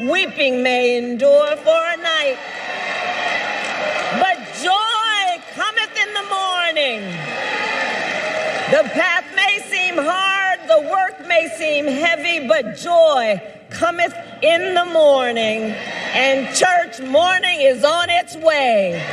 weeping may endure for a night, but joy cometh in the morning. The path may seem hard, the work may seem heavy, but joy cometh in the morning, and church morning is on its way.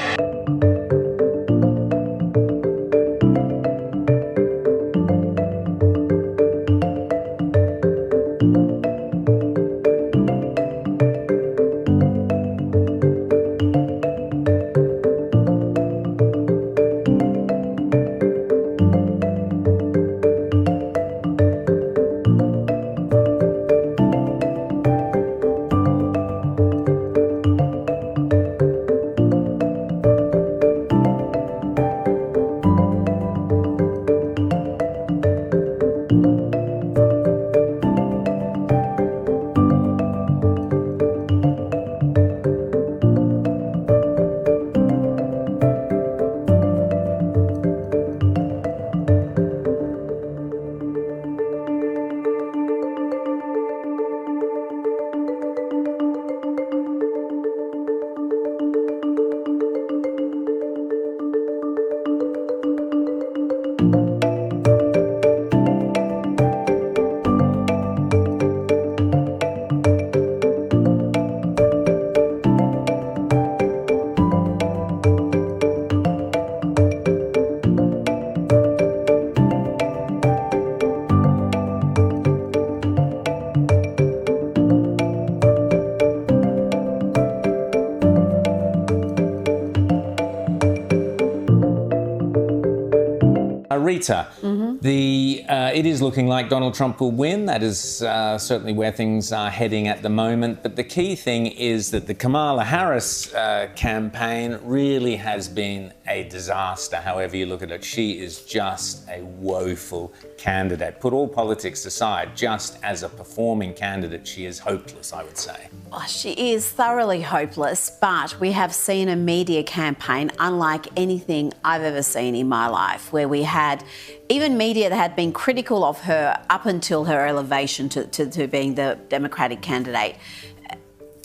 Rita, it is looking like Donald Trump will win. That is certainly where things are heading at the moment. But the key thing is that the Kamala Harris campaign really has been a disaster, however you look at it. She is just a woeful candidate. Put all politics aside, just as a performing candidate, she is hopeless, I would say. Oh, she is thoroughly hopeless, but we have seen a media campaign unlike anything I've ever seen in my life, where we had even media that had been critical of her up until her elevation to being the Democratic candidate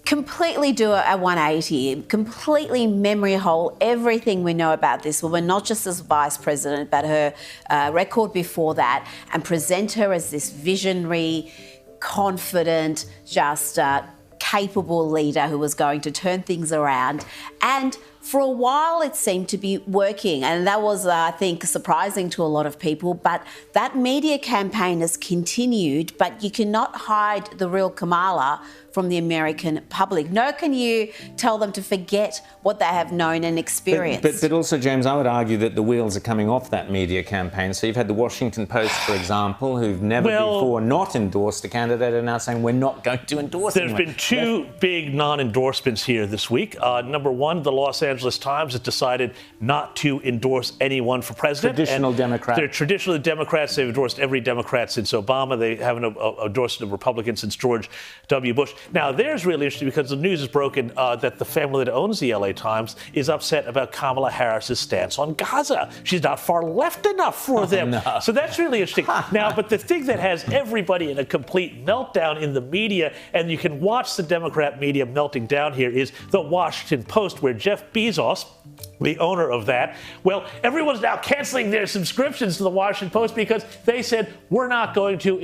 completely do a 180, completely memory hole everything we know about this woman, not just as vice president, but her record before that, and present her as this visionary, confident, just capable leader who was going to turn things around. And for a while, it seemed to be working, and that was, I think, surprising to a lot of people. But that media campaign has continued, but you cannot hide the real Kamala from the American public. Nor can you tell them to forget what they have known and experienced. But also, James, I would argue that the wheels are coming off that media campaign. So you've had the Washington Post, for example, who've never before not endorsed a candidate, are now saying we're not going to endorse him. There's been two big non-endorsements here this week. Number one, the Los Angeles Times has decided not to endorse anyone for president. Traditional Democrat. They're traditionally Democrats. They've endorsed every Democrat since Obama. They haven't endorsed a Republican since George W. Bush. Now, there's really interesting because the news is broken that the family that owns the LA Times is upset about Kamala Harris's stance on Gaza. She's not far left enough for them. No. So that's really interesting. Now, but the thing that has everybody in a complete meltdown in the media, and you can watch the Democrat media melting down here, is the Washington Post, where Jeff Bezos, the owner of that, well, everyone's now canceling their subscriptions to the Washington Post because they said, we're not going to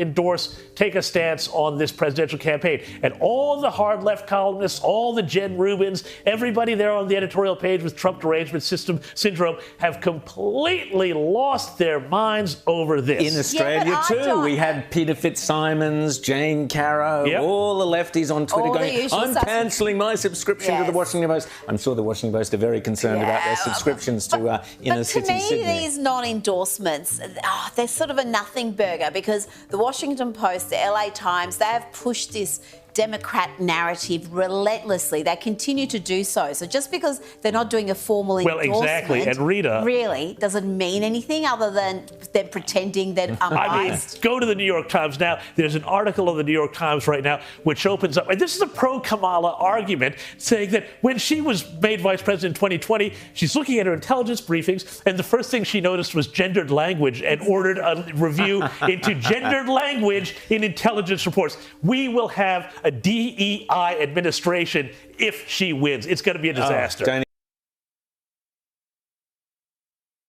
take a stance on this presidential campaign. And all the hard left columnists, all the Jen Rubins, everybody there on the editorial page with Trump derangement syndrome have completely lost their minds over this. In Australia, too. We had Peter Fitzsimons, Jane Caro, all the lefties on Twitter going, I'm cancelling my subscription to the Washington Post. I'm sure the Washington Post are very concerned about their subscriptions to inner city Sydney. But to me, these non-endorsements, they're sort of a nothing burger, because the Washington Post, the LA Times, they have pushed this Democrat narrative relentlessly. They continue to do so. So just because they're not doing a formal endorsement, exactly. And Rita, really doesn't mean anything other than them pretending that unbiased. I mean, go to the New York Times now. There's an article of the New York Times right now which opens up, and this is a pro-Kamala argument, saying that when she was made vice president in 2020, she's looking at her intelligence briefings, and the first thing she noticed was gendered language and ordered a review into gendered language in intelligence reports. We will have a DEI administration if she wins. It's going to be a disaster.